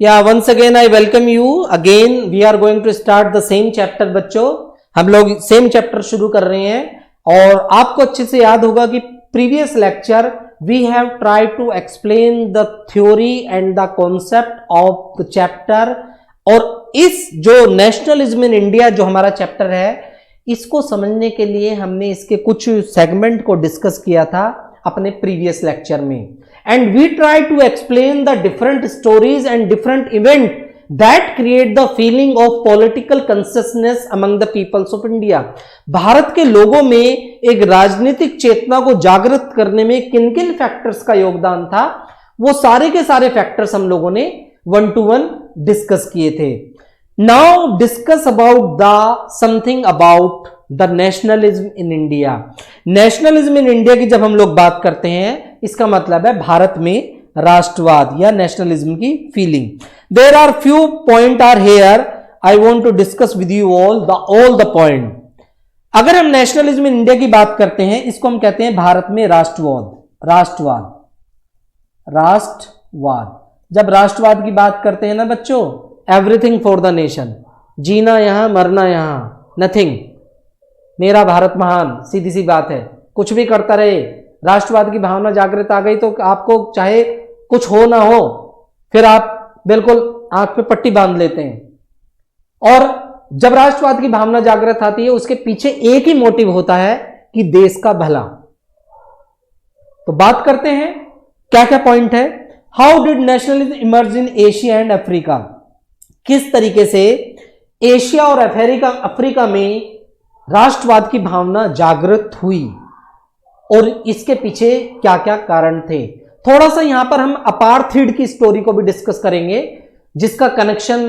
या once again I welcome you again. We are going to start the same chapter. बच्चों हम लोग same chapter शुरू कर रहे हैं और आपको अच्छे से याद होगा कि previous lecture we have tried to explain the theory and the concept of the chapter. और इस जो नेशनलिज्म इन इंडिया जो हमारा चैप्टर है, इसको समझने के लिए हमने इसके कुछ सेगमेंट को डिस्कस किया था अपने प्रीवियस लेक्चर में। And we try to explain the different stories and different event that create the feeling of political consistence among the peoples of India. Bharat के लोगों में एक राजनीतिक चेतना को जागृत करने में किन किन फैक्टर्स का योगदान था, वो सारे के सारे फैक्टर्स हम लोगों ने 1 to 1 डिस्कस किए थे। Now discuss about the something about the nationalism in India. Nationalism in India की जब हम लोग बात करते हैं, इसका मतलब है भारत में राष्ट्रवाद या नेशनलिज्म की feeling. There are few point are here, I want to discuss with you all the point. अगर हम नेशनलिज्म इन इंडिया की बात करते हैं, इसको हम कहते हैं भारत में राष्ट्रवाद। जब राष्ट्रवाद की बात करते हैं ना बच्चों, एवरीथिंग फॉर द नेशन, जीना यहां मरना यहां, नथिंग, मेरा भारत महान, सीधी सी बात है, कुछ भी करता रहे। राष्ट्रवाद की भावना जागृत आ गई तो आपको चाहे कुछ हो ना हो, फिर आप बिल्कुल आंख पे पट्टी बांध लेते हैं। और जब राष्ट्रवाद की भावना जागृत आती है, उसके पीछे एक ही मोटिव होता है कि देश का भला। तो बात करते हैं क्या क्या पॉइंट है। How did nationalism emerge in Asia and Africa. किस तरीके से एशिया और अफ्रीका में राष्ट्रवाद की भावना जागृत हुई और इसके पीछे क्या क्या कारण थे। थोड़ा सा यहां पर हम अपार्थीड की स्टोरी को भी डिस्कस करेंगे, जिसका कनेक्शन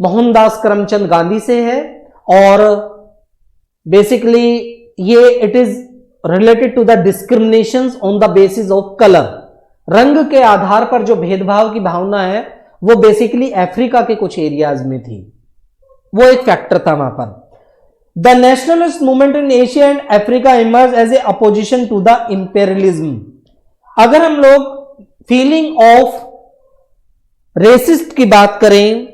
मोहनदास करमचंद गांधी से है। और बेसिकली ये it is related to the discriminations on the basis of colour. रंग के आधार पर जो भेदभाव की भावना है, वो बेसिकली अफ्रीका के कुछ एरियाज में थी, वो एक फैक्टर था वहां पर। The nationalist movement in Asia and Africa emerge as a opposition to the imperialism. अगर हम लोग फीलिंग ऑफ रेसिस्ट की बात करें,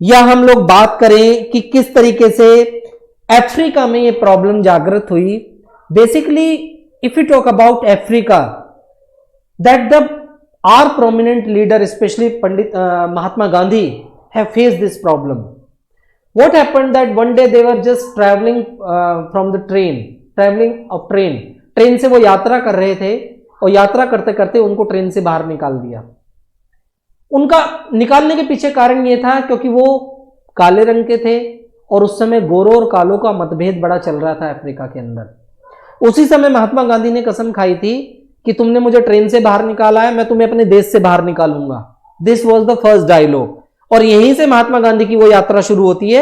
या हम लोग बात करें कि किस तरीके से अफ्रीका में ये प्रॉब्लम जागृत हुई, basically if you talk about Africa, that the are prominent leader specially Pandit Mahatma Gandhi have faced this problem. What happened that one day they were just traveling from the train, train से वो यात्रा कर रहे थे और यात्रा करते करते उनको ट्रेन से बाहर निकाल दिया। उनका निकालने के पीछे कारण ये था क्योंकि वो काले रंग के थे और उस समय गोरों और कालों का मतभेद बड़ा चल रहा था अफ्रीका के अंदर। उसी समय महात्मा गांधी ने कसम खाई थी कि तुमने मुझे ट्रेन से बाहर निकाला है, मैं तुम्हें अपने देश से बाहर निकालूंगा। This was the first dialogue. और यहीं से महात्मा गांधी की वो यात्रा शुरू होती है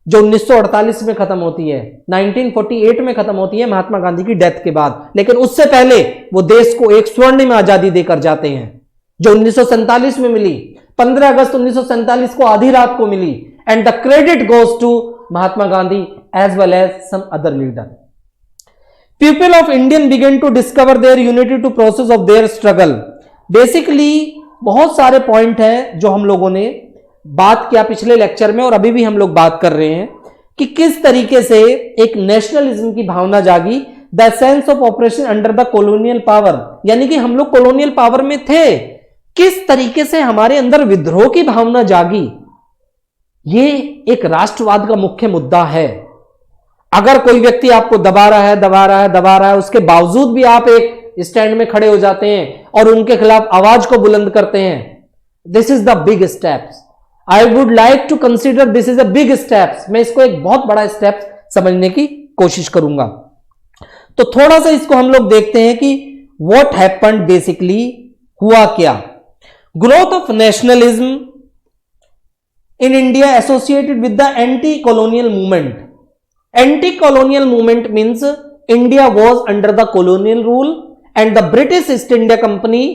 जो 1948 में खत्म होती है, 1948 में खत्म होती है महात्मा गांधी की डेथ के बाद। लेकिन उससे पहले वो देश को एक स्वर्णिम आजादी देकर जाते हैं जो 1947 में मिली। 15 अगस्त 1947 को आधी रात को मिली। And the credit goes to Mahatma Gandhi as well as some other leader. People of Indian began to discover their unity to process of their struggle. Basically बहुत सारे पॉइंट हैं जो हम लोगों ने बात किया पिछले लेक्चर में और अभी भी हम लोग बात कर रहे हैं कि किस तरीके से एक नेशनलिज्म की भावना जागी। The sense of operation under the colonial power, यानी कि हम लोग कॉलोनियल पावर में थे, किस तरीके से हमारे अंदर विद्रोह की भावना जागी, ये एक राष्ट्रवाद का मुख्य मुद्दा है। अगर कोई व्यक्ति आपको दबा रहा है, उसके बावजूद भी आप एक स्टैंड में खड़े हो जाते हैं और उनके खिलाफ आवाज को बुलंद करते हैं, this is the big steps. I would like to consider this is a big steps. मैं इसको एक बहुत बड़ा स्टेप समझने की कोशिश करूंगा। तो थोड़ा सा इसको हम लोग देखते हैं कि व्हाट हैपेंड, बेसिकली हुआ क्या। Growth of nationalism in India associated with the anti colonial movement. Anti colonial movement means India was under the colonial rule and the British East India company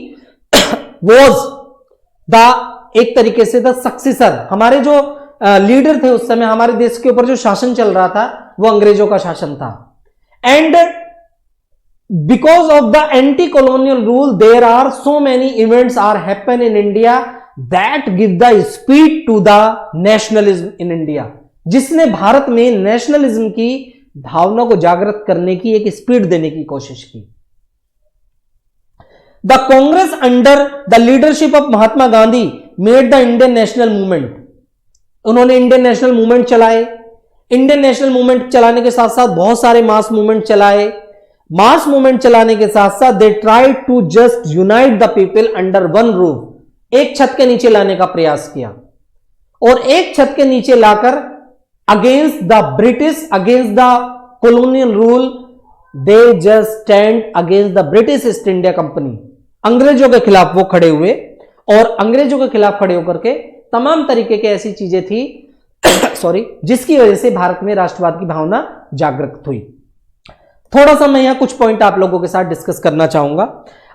was the एक तरीके से the successor. हमारे जो leader थे उस समय, हमारे देश के ऊपर जो शासन चल रहा था वो अंग्रेजों का शासन था। And because of the anti colonial rule there are so many events are happen in India that give the speed to the nationalism in India, जिसने भारत में नेशनलिज्म की भावना को जागृत करने की एक स्पीड देने की कोशिश की। The Congress under the leadership of Mahatma Gandhi made the Indian national movement, उन्होंने इंडियन नेशनल मूवमेंट चलाए। इंडियन नेशनल मूवमेंट चलाने के साथ साथ बहुत सारे मास मूवमेंट चलाए। मास मूवमेंट चलाने के साथ साथ they try to just unite the people under one roof, एक छत के नीचे लाने का प्रयास किया, और एक छत के नीचे लाकर against the British, against the colonial rule, they just stand against the British East India company, अंग्रेजों के खिलाफ वो खड़े हुए, और अंग्रेजों के खिलाफ खड़े होकर के तमाम तरीके की ऐसी चीजें थी सॉरी, जिसकी वजह से भारत में राष्ट्रवाद की भावना जागृत हुई। थोड़ा सा मैं यहां कुछ पॉइंट आप लोगों के साथ डिस्कस करना चाहूंगा।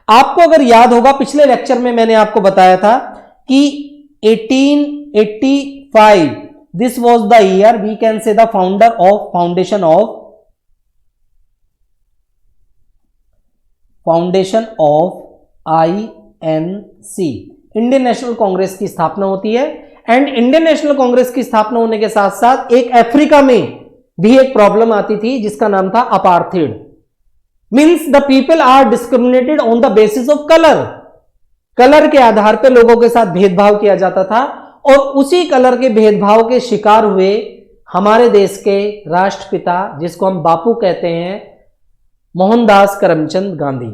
आपको अगर याद होगा, पिछले लेक्चर में मैंने आपको बताया था कि 1885 this was the year we can say the foundation of INC, Indian National Congress की स्थापना होती है। एंड इंडियन नेशनल कांग्रेस की स्थापना होने के साथ साथ एक अफ्रीका में भी एक प्रॉब्लम आती थी जिसका नाम था apartheid, means the people are discriminated on the basis of colour, colour के आधार पर लोगों के साथ भेदभाव किया जाता था, और उसी कलर के भेदभाव के शिकार हुए हमारे देश के राष्ट्रपिता, जिसको हम बापू कहते हैं, मोहनदास करमचंद गांधी।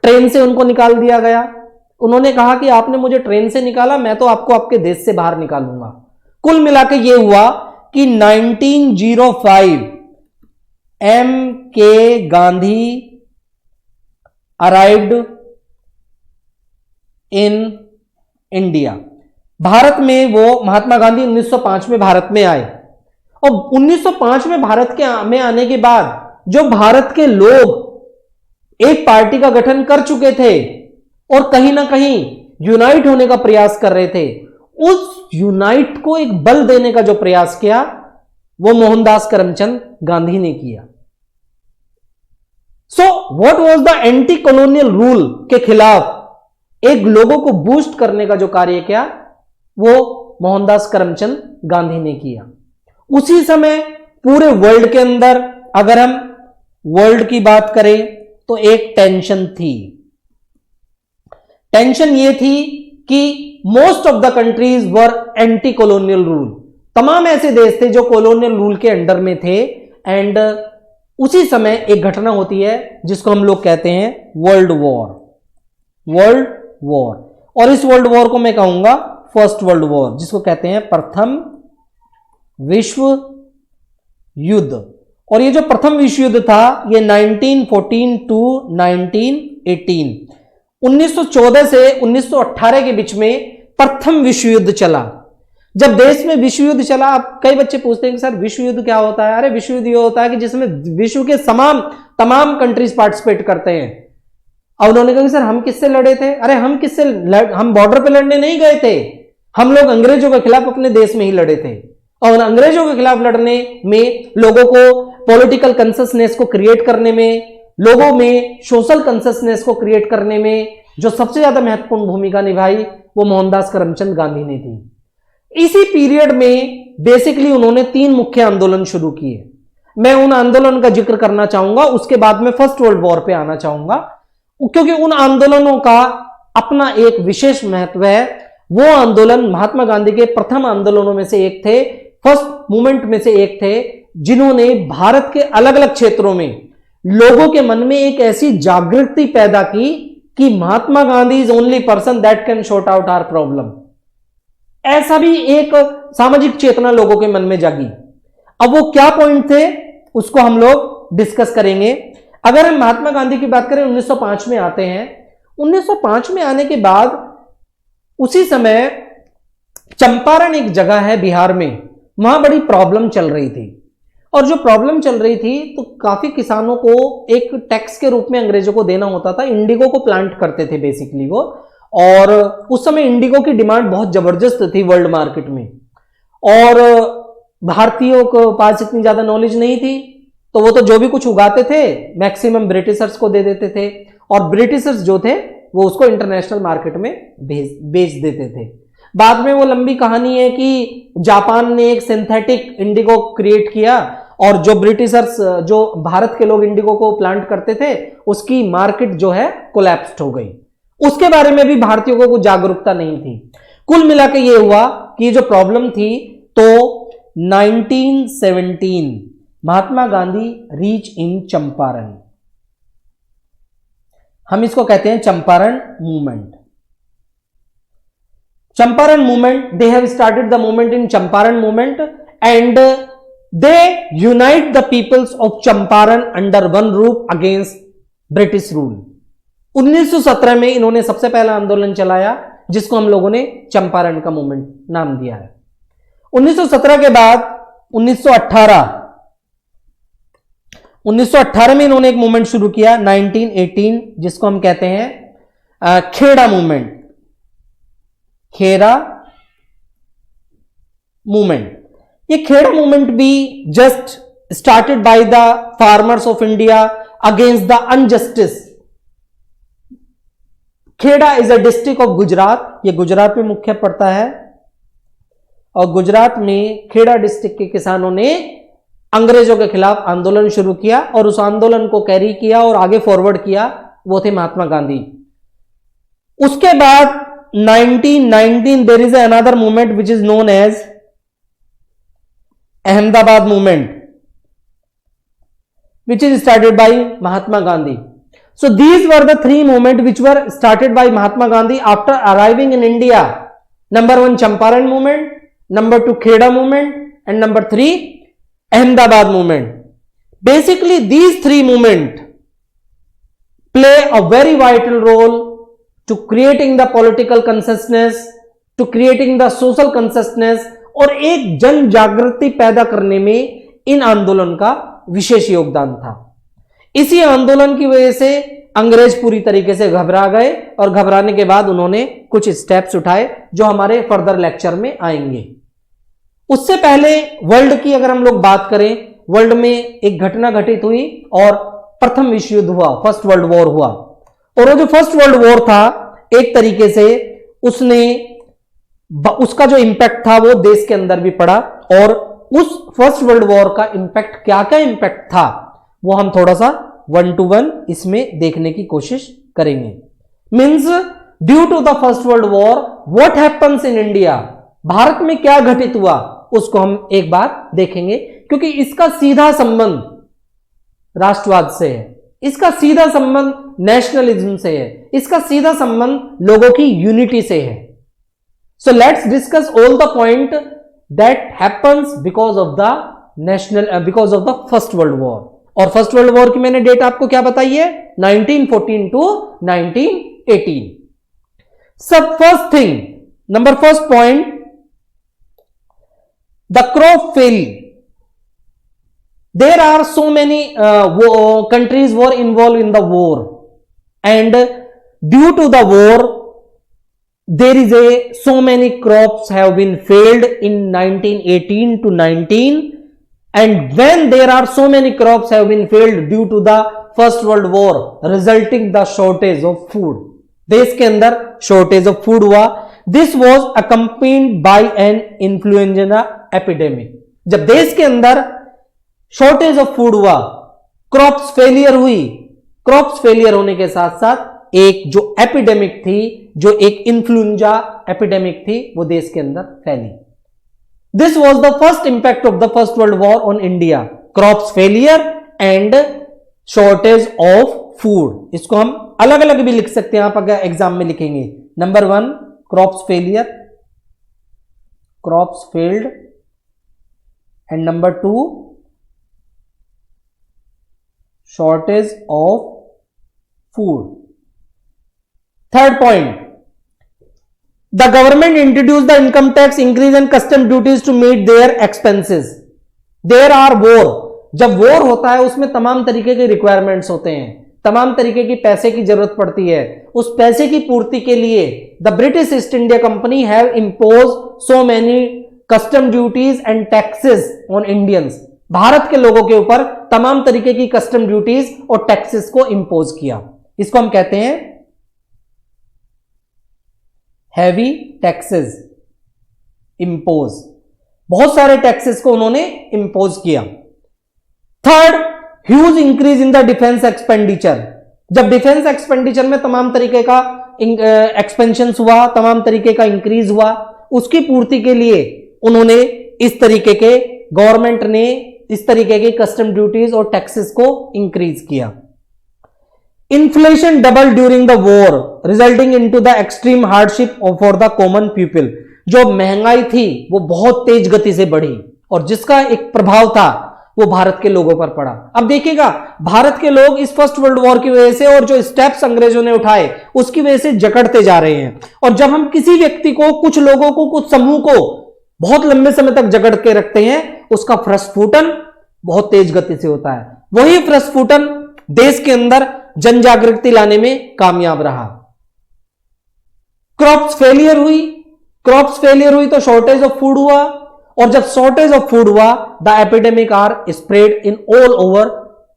ट्रेन से उनको निकाल दिया गया। उन्होंने कहा कि आपने मुझे ट्रेन से निकाला, मैं तो आपको आपके देश से बाहर निकालूंगा। कुल मिलाकर यह हुआ कि 1905 M.K. Gandhi arrived in India, Bharat में वो महात्मा गांधी 1905 में भारत में आए, और 1905 में भारत में आने के बाद जो भारत के लोग एक पार्टी का गठन कर चुके थे और कहीं ना कहीं यूनाइट होने का प्रयास कर रहे थे, उस यूनाइट को एक बल देने का जो प्रयास किया वो मोहनदास करमचंद गांधी ने किया। So what was the anti colonial rule के खिलाफ एक लोगों को बूस्ट करने का जो कार्य किया वो मोहनदास करमचंद गांधी ने किया। उसी समय पूरे वर्ल्ड के अंदर अगर हम वर्ल्ड की बात करें तो एक टेंशन थी। टेंशन ये थी कि most of the countries were anti colonial rule, तमाम ऐसे देश थे जो कॉलोनियल रूल के अंडर में थे। एंड उसी समय एक घटना होती है जिसको हम लोग कहते हैं वर्ल्ड वॉर, और इस वर्ल्ड वॉर को मैं कहूंगा फर्स्ट वर्ल्ड वॉर, जिसको कहते हैं प्रथम विश्व युद्ध। और ये जो प्रथम विश्व युद्ध था ये 1914 टू 1918, 1914 से 1918 के बीच में प्रथम विश्व युद्ध चला। जब देश में विश्व युद्ध चला, आप कई बच्चे पूछते हैं कि सर विश्व युद्ध क्या होता है? अरे विश्व युद्ध ये होता है कि जिसमें विश्व के तमाम कंट्रीज पार्टिसिपेट करते हैं। और उन्होंने कहा कि सर हम किससे लड़े थे? अरे हम बॉर्डर पे लड़ने नहीं गए थे, हम लोग अंग्रेजों के खिलाफ अपने देश में ही लड़े थे। और अंग्रेजों के खिलाफ लड़ने में लोगों को पॉलिटिकल कंससनेस को क्रिएट करने में, लोगों में सोशल कंससनेस को क्रिएट करने में जो सबसे ज्यादा महत्वपूर्ण भूमिका निभाई वो मोहनदास करमचंद गांधी ने थी। इसी पीरियड में बेसिकली उन्होंने 3 मुख्य आंदोलन शुरू किए। मैं उन आंदोलन का जिक्र करना चाहूंगा, उसके बाद में फर्स्ट वर्ल्ड वॉर पे आना चाहूंगा, क्योंकि उन आंदोलनों का अपना एक विशेष महत्व है। वो आंदोलन महात्मा गांधी के प्रथम आंदोलनों में से एक थे, फर्स्ट मूवमेंट में से एक थे, जिन्होंने भारत के अलग अलग क्षेत्रों में लोगों के मन में एक ऐसी जागृति पैदा की कि Mahatma Gandhi is only person that can sort out our problem. ऐसा भी एक सामाजिक चेतना लोगों के मन में जागी। अब वो क्या पॉइंट थे उसको हम लोग डिस्कस करेंगे। अगर हम महात्मा गांधी की बात करें 1905 में आते हैं। 1905 में आने के बाद उसी समय चंपारण एक जगह है बिहार में, वहां बड़ी प्रॉब्लम चल रही थी। और जो प्रॉब्लम चल रही थी तो काफी किसानों को एक टैक्स के रूप में अंग्रेजों को देना होता था। इंडिगो को प्लांट करते थे बेसिकली वो, और उस समय इंडिगो की डिमांड बहुत जबरदस्त थी वर्ल्ड मार्केट में, और भारतीयों को पास इतनी ज्यादा नॉलेज नहीं थी, तो वो तो जो भी कुछ उगाते थे मैक्सिमम ब्रिटिशर्स को दे देते थे। और ब्रिटिशर्स जो थे वो उसको इंटरनेशनल मार्केट में बेच देते थे। बाद में वो लंबी कहानी है कि जापान ने एक सिंथेटिक इंडिगो क्रिएट किया और जो ब्रिटिशर्स, जो भारत के लोग इंडिगो को प्लांट करते थे, उसकी मार्केट जो है कोलैप्स्ड हो गई। उसके बारे में भी भारतीयों को कुछ जागरूकता नहीं थी। कुल मिला के ये हुआ कि ये जो प्रॉब्लम थी, तो 1917 महात्मा गांधी रीच इन चंपारण, हम इसको कहते हैं Champaran movement. Champaran movement, they have started the movement in Champaran movement and they unite the peoples of Champaran under one roof against British rule. 1917 में इन्होंने सबसे पहला आंदोलन चलाया जिसको हम लोगों ने चंपारण का मूवमेंट नाम दिया है। 1917 के बाद 1918 में इन्होंने एक मूवमेंट शुरू किया 1918, जिसको हम कहते हैं खेड़ा मूवमेंट। खेड़ा मूवमेंट, ये खेड़ा मूवमेंट भी just started by the farmers of India against the unjustice. Kheda is a district of Gujarat, ये गुजरात में मुख्य पड़ता है और गुजरात में खेड़ा डिस्ट्रिक्ट के किसानों ने अंग्रेजों के खिलाफ आंदोलन शुरू किया और उस आंदोलन को कैरी किया और आगे फॉरवर्ड किया, वो थे महात्मा गांधी। उसके बाद 1919 there is another movement which is known as Ahmedabad movement, which is started by Mahatma Gandhi. So these were the three movements which were started by Mahatma Gandhi after arriving in India. Number 1 Champaran movement, number 2 Kheda movement, and number 3 Ahmedabad movement. Basically these three movements play a very vital role to creating the political consciousness, to creating the social consciousness, और एक जन जागृति पैदा करने में इन आंदोलन का विशेष योगदान था। इसी आंदोलन की वजह से अंग्रेज पूरी तरीके से घबरा गए और घबराने के बाद उन्होंने कुछ स्टेप्स उठाए जो हमारे फर्दर लेक्चर में आएंगे। उससे पहले वर्ल्ड की अगर हम लोग बात करें, वर्ल्ड में एक घटना घटित हुई और प्रथम विश्व युद्ध हुआ, फर्स्ट वर्ल्ड वॉर हुआ। और वो जो फर्स्ट वर्ल्ड वॉर था एक तरीके से उसका जो इंपैक्ट था वो देश के अंदर भी पड़ा, और उस फर्स्ट वर्ल्ड वॉर का इंपैक्ट क्या क्या इंपैक्ट था वो हम थोड़ा सा 1 to 1 इसमें देखने की कोशिश करेंगे। Means due to the first world war what happens in India, Bharat में क्या घटित हुआ उसको हम एक बार देखेंगे, क्योंकि इसका सीधा संबंध राष्ट्रवाद से है, इसका सीधा संबंध नेशनलिज्म से है, इसका सीधा संबंध लोगों की यूनिटी से है। So let's discuss all the point that happens because of the first world war। और फर्स्ट वर्ल्ड वॉर की मैंने डेट आपको क्या बताई है, 1914 to 1918। सब first thing, number first point, the crop fail. There are so many countries were involved in the war, and due to the war there is so many crops have been failed in 1918 to 19, and when there are so many crops have been failed due to the first world war resulting the shortage of food, देश के अंदर shortage of food हुआ। This was accompanied by an influenza epidemic। जब देश के अंदर shortage of food हुआ, crops failure हुई, crops failure होने के साथ साथ एक जो एपिडेमिक थी, जो एक इन्फ्लुएंजा एपिडेमिक थी, वो देश के अंदर फैली। This was the first impact of the first world war on India, crops failure and shortage of food. इसको हम अलग अलग भी लिख सकते हैं, आप अगर एग्जाम में लिखेंगे। Number 1 crops failure, crops failed, and number 2 shortage of food. Third point, the government introduced the income tax increase and custom duties to meet their expenses. There are war, जब war होता है उसमें तमाम तरीके के requirements होते हैं, तमाम तरीके की पैसे की जरूरत पड़ती है। उस पैसे की पूर्ति के लिए the British East India Company have imposed so many custom duties and taxes on Indians। Bharat के लोगों के ऊपर तमाम तरीके की कस्टम ड्यूटीज और टैक्सेस को इंपोज किया। इसको हम कहते हैं हैवी टैक्सेस इंपोज, बहुत सारे टैक्सेस को उन्होंने इंपोज किया। Third, huge increase in the defence expenditure, जब डिफेंस एक्सपेंडिचर में तमाम तरीके का एक्सपेंशन हुआ, तमाम तरीके का इंक्रीज हुआ, उसकी पूर्ति के लिए उन्होंने इस तरीके के, गवर्नमेंट ने इस तरीके के कस्टम ड्यूटीज और टैक्सेस को इंक्रीज किया। Inflation double during the war resulting into the extreme hardship for the common people, जो महंगाई थी वो बहुत तेज गति से बढ़ी और जिसका एक प्रभाव था वो भारत के लोगों पर पड़ा। अब देखिएगा, भारत के लोग इस फर्स्ट वर्ल्ड वॉर की वजह से और जो स्टेप्स अंग्रेजों ने उठाए उसकी वजह से जकड़ते जा रहे हैं। और जब हम किसी व्यक्ति को, कुछ लोगों को, कुछ समूह को बहुत लंबे समय तक जकड़ के रखते हैं, उसका प्रस्फुटन बहुत तेज गति से होता है। वही प्रस्फुटन देश के अंदर जन जागृति लाने में कामयाब रहा। क्रॉप्स फेलियर हुई तो शॉर्टेज ऑफ फूड हुआ, और जब शॉर्टेज ऑफ फूड हुआ, the epidemic are spread in all over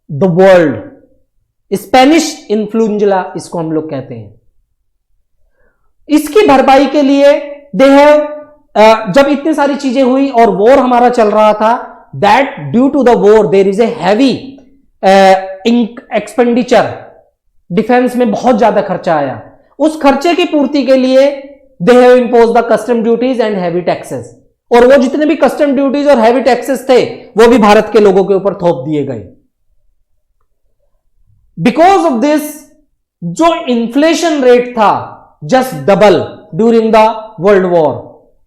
the world. Spanish influenza इसको हम लोग कहते हैं। इसकी भरपाई के लिए दे हैव, जब इतनी सारी चीजें हुई और वॉर हमारा चल रहा था, that due to the war there is a heavy expenditure, defence में बहुत ज्यादा खर्चा आया। उस खर्चे की पूर्ति के लिए they have impose the custom duties and heavy taxes, और वो जितने भी कस्टम ड्यूटीज और हैवी टैक्सेस थे वो भी भारत के लोगों के ऊपर थोप दिए गए। बिकॉज ऑफ दिस, जो इन्फ्लेशन रेट था just double during the world war,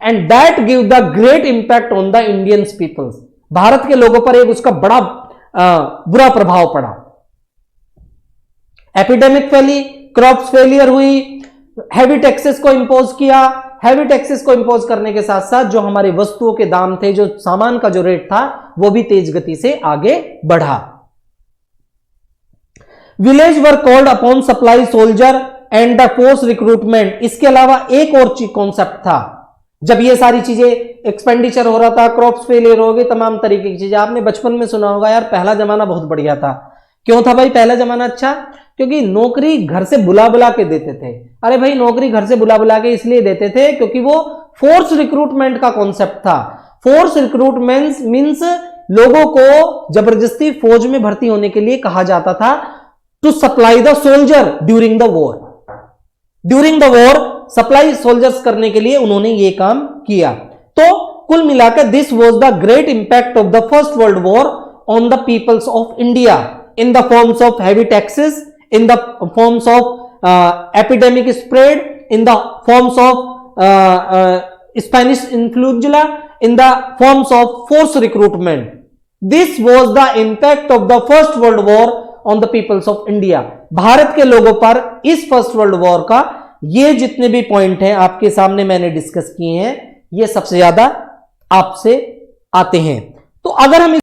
and that give the great impact on the Indians peoples. Bharat के लोगों पर एक उसका बड़ा बुरा प्रभाव पड़ा। एपिडेमिक फैली, क्रॉप्स फेलियर हुई, हैवी टैक्सेस को इंपोज किया। हैवी टैक्सेस को इंपोज करने के साथ साथ जो हमारे वस्तुओं के दाम थे, जो सामान का जो रेट था, वो भी तेज गति से आगे बढ़ा। Village were called upon supply soldier and the force recruitment. इसके अलावा एक और कॉन्सेप्ट था, जब ये सारी चीजें एक्सपेंडिचर हो रहा था, क्रॉप्स फेलियर हो गए, तमाम तरीके की चीजें, आपने बचपन में सुना होगा यार पहला जमाना बहुत बढ़िया था। क्यों था भाई पहला जमाना अच्छा? क्योंकि नौकरी घर से बुला बुला के देते थे। अरे भाई नौकरी घर से बुला बुला के इसलिए देते थे क्योंकि वो फोर्स रिक्रूटमेंट का कॉन्सेप्ट था। फोर्स रिक्रूटमेंट मींस लोगों को जबरदस्ती फौज में भर्ती होने के लिए कहा जाता था, to supply the soldier during the war. During the war supply soldiers करने के लिए उन्होंने ये काम किया। तो कुल मिलाकर this was the great impact of the first world war on the peoples of India in the forms of heavy taxes, in the forms of epidemic spread, in the forms of Spanish influenza, in the forms of forced recruitment. This was the impact of the first world war on the peoples of India. Bharat के लोगों पर इस first world war का ये जितने भी point हैं आपके सामने मैंने डिस्कस किए हैं, ये सबसे ज्यादा आपसे आते हैं। तो अगर हम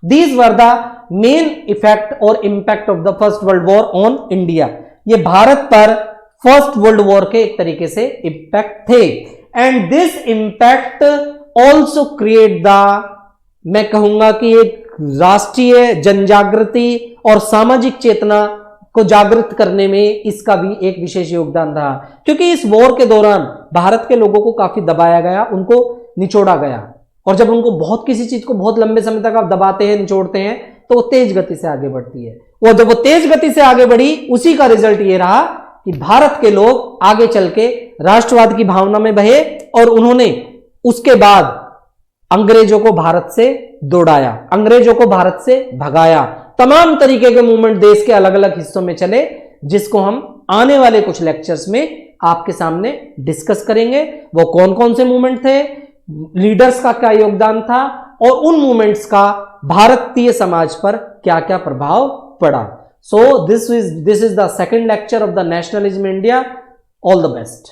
These were the main effect और impact of the first world war on India. ये भारत पर फर्स्ट वर्ल्ड वॉर के एक तरीके से इम्पैक्ट थे। And this impact also create the, मैं कहूंगा कि एक राष्ट्रीय जनजागृति और सामाजिक चेतना को जागृत करने में इसका भी एक विशेष योगदान रहा। क्योंकि इस वॉर के दौरान भारत के लोगों को काफी दबाया गया, उनको निचोड़ा गया, और जब उनको बहुत किसी चीज को बहुत लंबे समय तक आप दबाते हैं, निचोड़ते हैं, तो वो तेज गति से आगे बढ़ती है। और जब वो तेज गति से आगे बढ़ी, उसी का रिजल्ट ये रहा कि भारत के लोग आगे चल के राष्ट्रवाद की भावना में बहे, और उन्होंने उसके बाद अंग्रेजों को भारत से दौड़ाया, अंग्रेजों को भारत से भगाया। तमाम तरीके के मूवमेंट देश के अलग अलग हिस्सों में चले, जिसको हम आने वाले कुछ लेक्चर्स में आपके सामने डिस्कस करेंगे। वो कौन कौन से मूवमेंट थे, लीडर्स का क्या योगदान था और उन मूवमेंट्स का भारतीय समाज पर क्या क्या प्रभाव पड़ा। So this is the second lecture of the nationalism India. All the best.